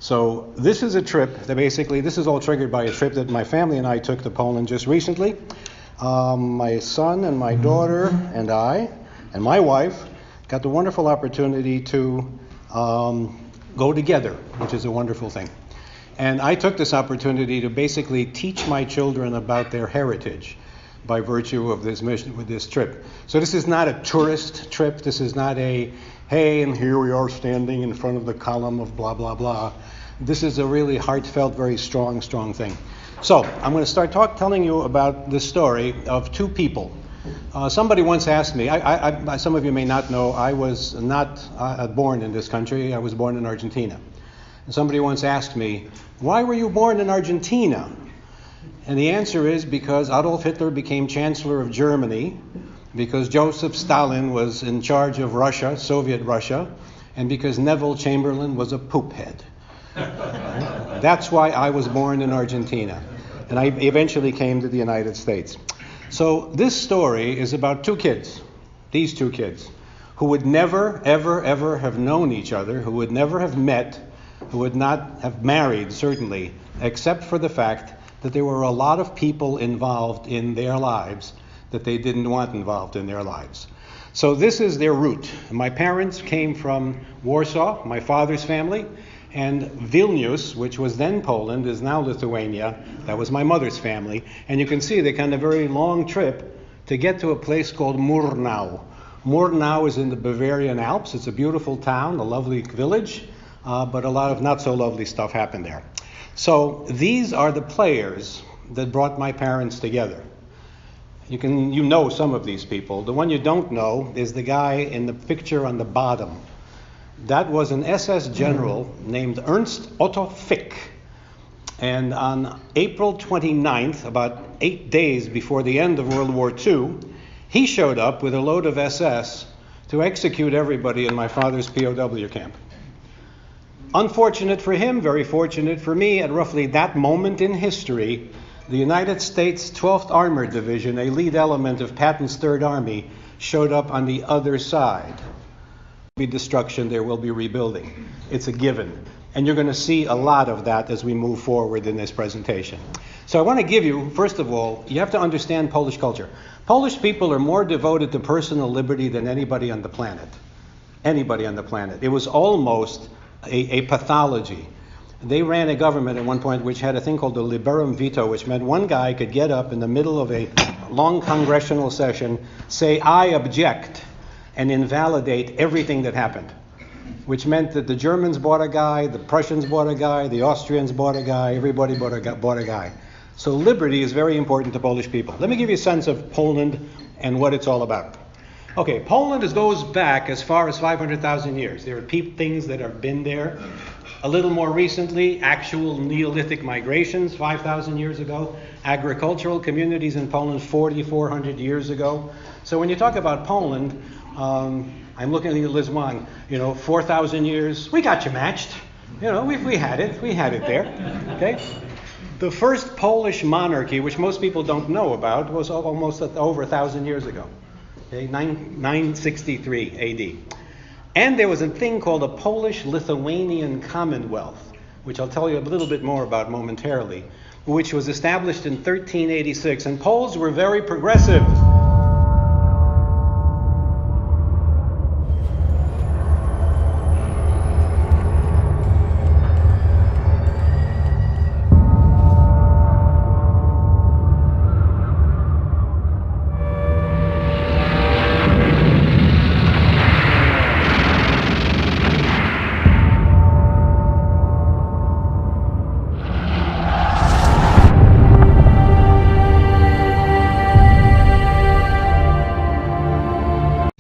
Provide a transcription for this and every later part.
So this is a trip that this is all triggered by a trip that my family and I took to Poland just recently. My son and my daughter and I and my wife got the wonderful opportunity to go together, which is a wonderful thing. And I took this opportunity to basically teach my children about their heritage by virtue of this mission with this trip. So this is not a tourist trip. This is not a, hey, and here we are standing in front of the column of blah, blah, blah. This is a really heartfelt, very strong thing. So I'm going to start telling you about the story of two people. Somebody once asked me, some of you may not know, I was not born in this country. I was born in Argentina. And somebody once asked me, why were you born in Argentina? And the answer is because Adolf Hitler became Chancellor of Germany, because Joseph Stalin was in charge of Russia, Soviet Russia, and because Neville Chamberlain was a poophead. That's why I was born in Argentina. And I eventually came to the United States. So this story is about two kids, these two kids, who would never, ever have known each other, who would never have met, who would not have married, certainly, except for the fact that there were a lot of people involved in their lives that they didn't want involved in their lives. So this is their root. My parents came from Warsaw, my father's family, and Vilnius, which was then Poland, is now Lithuania. That was my mother's family. And you can see they kind of very long trip to get to a place called Murnau. Murnau is in the Bavarian Alps. It's a beautiful town, a lovely village, but a lot of not so lovely stuff happened there. So these are the players that brought my parents together. You know some of these people. The one you don't know is the guy in the picture on the bottom. That was an SS general named Ernst Otto Fick. And on April 29th, about 8 days before the end of World War II, he showed up with a load of SS to execute everybody in my father's POW camp. Unfortunate for him, very fortunate for me, at roughly that moment in history, the United States 12th Armored Division, a lead element of Patton's Third Army, showed up on the other side. There will be destruction, there will be rebuilding. It's a given. And you're going to see a lot of that as we move forward in this presentation. So I want to give you, first of all, you have to understand Polish culture. Polish people are more devoted to personal liberty than anybody on the planet. Anybody on the planet. It was almost a pathology. They ran a government at one point which had a thing called the liberum veto, which meant one guy could get up in the middle of a long congressional session, say, I object, and invalidate everything that happened. Which meant that the Germans bought a guy, the Prussians bought a guy, the Austrians bought a guy, everybody bought a guy. So liberty is very important to Polish people. Let me give you a sense of Poland and what it's all about. Okay, Poland goes back as far as 500,000 years. There are things that have been there. A little more recently, actual Neolithic migrations 5,000 years ago. Agricultural communities in Poland 400 years ago. So when you talk about Poland, I'm looking at you, Liz Wang, 4,000 years, we got you matched. We had it there, okay? The first Polish monarchy, which most people don't know about, was almost over 1,000 years ago, okay? 963 AD. And there was a thing called a Polish-Lithuanian Commonwealth, which I'll tell you a little bit more about momentarily, which was established in 1386, and Poles were very progressive.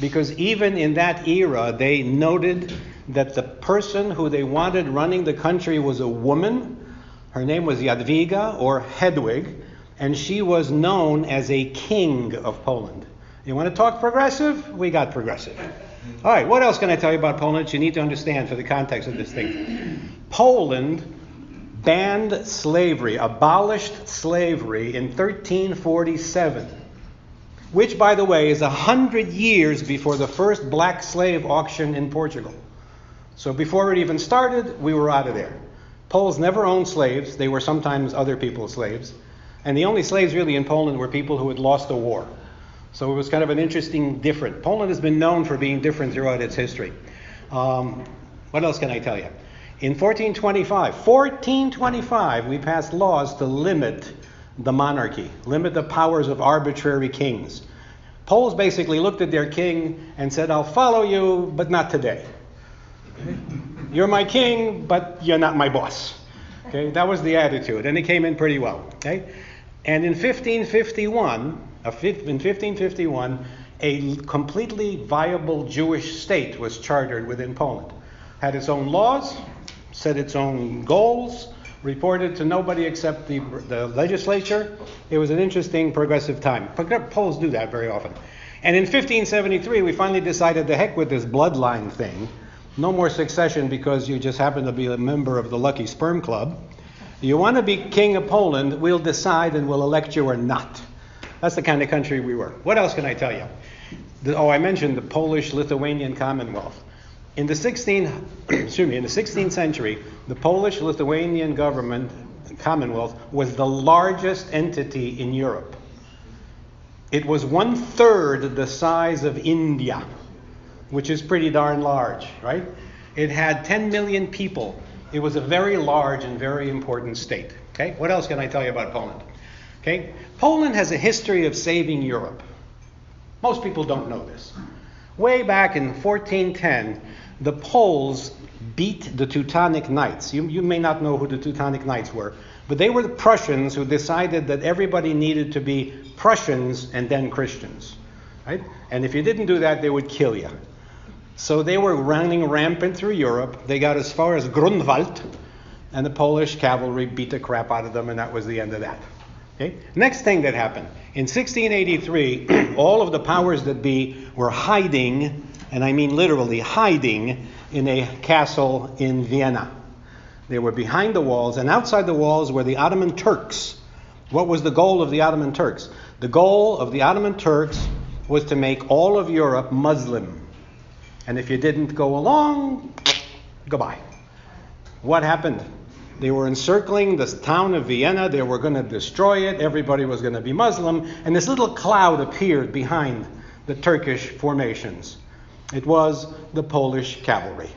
Because even in that era, they noted that the person who they wanted running the country was a woman. Her name was Jadwiga, or Hedwig, and she was known as a king of Poland. You want to talk progressive? We got progressive. All right, what else can I tell you about Poland that you need to understand for the context of this thing? Poland banned slavery, abolished slavery in 1347. Which, by the way, is 100 years before the first black slave auction in Portugal. So before it even started, we were out of there. Poles never owned slaves. They were sometimes other people's slaves. And the only slaves really in Poland were people who had lost a war. So it was kind of an interesting different. Poland has been known for being different throughout its history. What else can I tell you? In 1425, we passed laws to limit the monarchy, limit the powers of arbitrary kings. Poles basically looked at their king and said, I'll follow you, but not today. Okay? You're my king, but you're not my boss. Okay? That was the attitude, and it came in pretty well. Okay? And in 1551, a completely viable Jewish state was chartered within Poland. Had its own laws, set its own goals, reported to nobody except the legislature. It was an interesting progressive time. Poles do that very often. And in 1573, we finally decided to heck with this bloodline thing. No more succession because you just happen to be a member of the Lucky Sperm Club. You want to be king of Poland, we'll decide and we'll elect you or not. That's the kind of country we were. What else can I tell you? I mentioned the Polish-Lithuanian Commonwealth. In the 16th century, the Polish-Lithuanian Commonwealth was the largest entity in Europe. It was 1/3 the size of India, which is pretty darn large, right? It had 10 million people. It was a very large and very important state. Okay? What else can I tell you about Poland? Okay? Poland has a history of saving Europe. Most people don't know this. Way back in 1410, the Poles beat the Teutonic Knights. You may not know who the Teutonic Knights were, but they were the Prussians who decided that everybody needed to be Prussians and then Christians. Right? And if you didn't do that, they would kill you. So they were running rampant through Europe. They got as far as Grunwald, and the Polish cavalry beat the crap out of them, and that was the end of that. Okay? Next thing that happened. In 1683, all of the powers that be were hiding, and I mean literally hiding, in a castle in Vienna. They were behind the walls, and outside the walls were the Ottoman Turks. What was the goal of the Ottoman Turks? The goal of the Ottoman Turks was to make all of Europe Muslim. And if you didn't go along, goodbye. What happened? They were encircling the town of Vienna. They were going to destroy it. Everybody was going to be Muslim. And this little cloud appeared behind the Turkish formations. It was the Polish cavalry.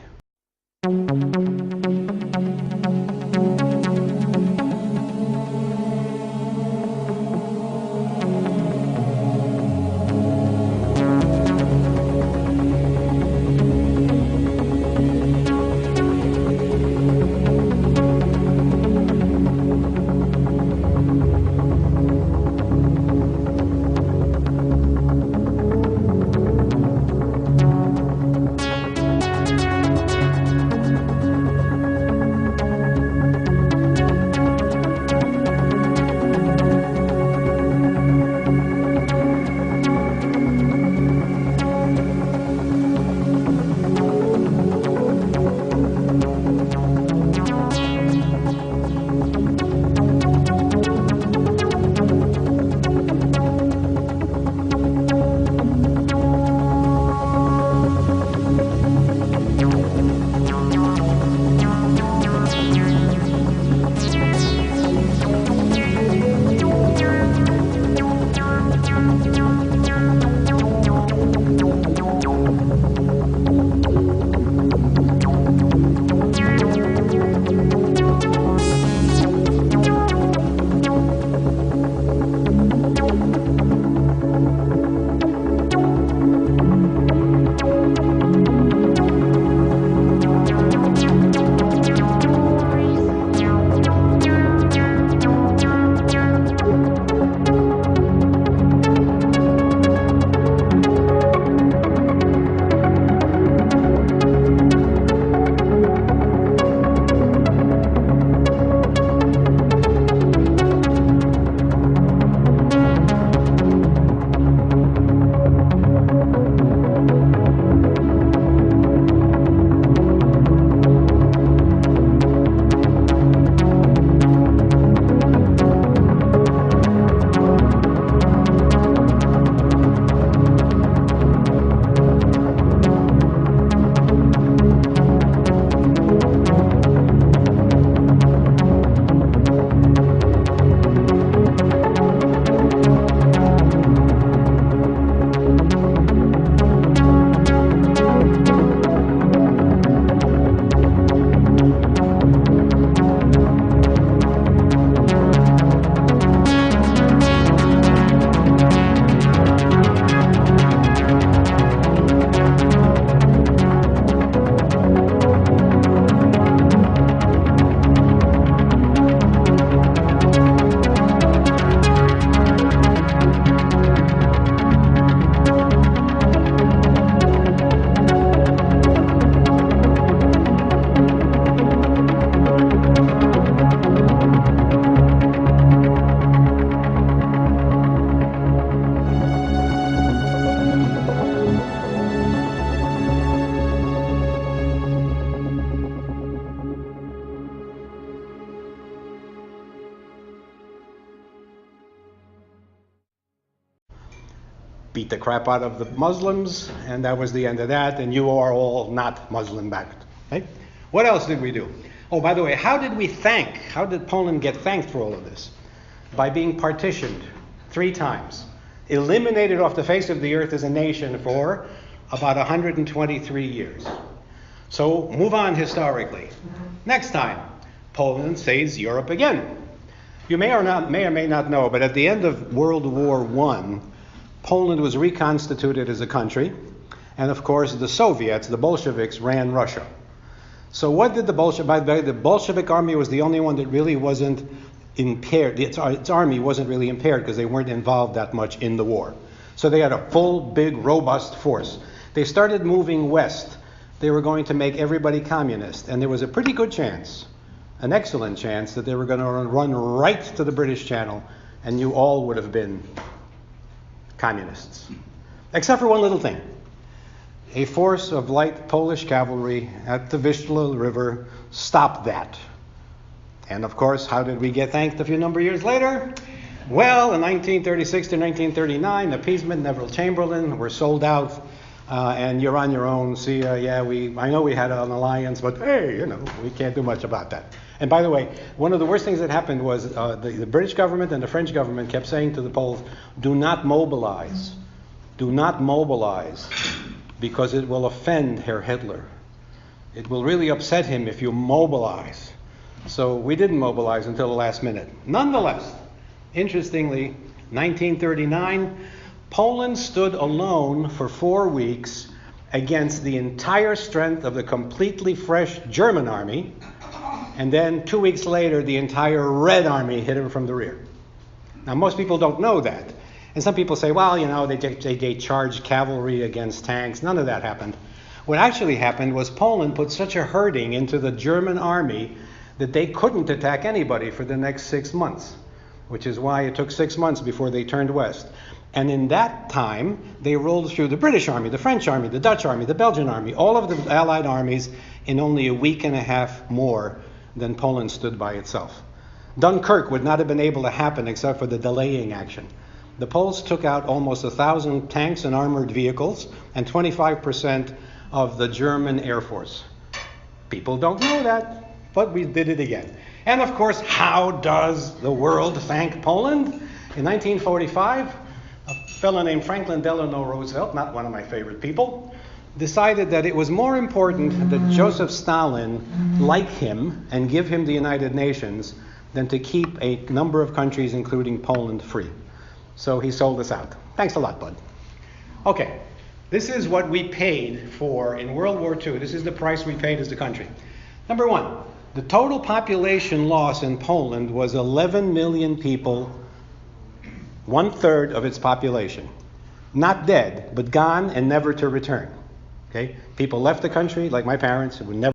beat the crap out of the Muslims, and that was the end of that, and you are all not Muslim-backed. Okay? What else did we do? Oh, by the way, how did Poland get thanked for all of this? By being partitioned 3 times. Eliminated off the face of the earth as a nation for about 123 years. So move on historically. Next time, Poland saves Europe again. You may or may not know, but at the end of World War I, Poland was reconstituted as a country, and of course the Soviets, the Bolsheviks, ran Russia. So what did the Bolshevik army was the only one that really wasn't impaired. Its army wasn't really impaired because they weren't involved that much in the war. So they had a full, big, robust force. They started moving west. They were going to make everybody communist, and there was a pretty good chance, an excellent chance, that they were going to run right to the British Channel, and you all would have been communists. Except for one little thing. A force of light Polish cavalry at the Vistula River stopped that. And of course, how did we get thanked a few number of years later? Well, in 1936 to 1939, appeasement, Neville Chamberlain were sold out, and you're on your own. See, I know we had an alliance, but hey, we can't do much about that. And by the way, one of the worst things that happened was the British government and the French government kept saying to the Poles, do not mobilize. Do not mobilize, because it will offend Herr Hitler. It will really upset him if you mobilize. So we didn't mobilize until the last minute. Nonetheless, interestingly, 1939, Poland stood alone for 4 weeks against the entire strength of the completely fresh German army, and then 2 weeks later, the entire Red Army hit him from the rear. Now, most people don't know that. And some people say, well, they charged cavalry against tanks. None of that happened. What actually happened was Poland put such a herding into the German army that they couldn't attack anybody for the next 6 months, which is why it took 6 months before they turned west. And in that time, they rolled through the British army, the French army, the Dutch army, the Belgian army, all of the Allied armies in only a week and a half more than Poland stood by itself. Dunkirk would not have been able to happen except for the delaying action. The Poles took out almost 1,000 tanks and armored vehicles and 25% of the German Air Force. People don't know that, but we did it again. And of course, how does the world thank Poland? In 1945, a fellow named Franklin Delano Roosevelt, not one of my favorite people, decided that it was more important that Joseph Stalin like him and give him the United Nations than to keep a number of countries, including Poland, free. So he sold us out. Thanks a lot, bud. Okay, this is what we paid for in World War II. This is the price we paid as a country. Number one, the total population loss in Poland was 11 million people, 1/3 of its population. Not dead, but gone and never to return. Okay? People left the country, like my parents, who would never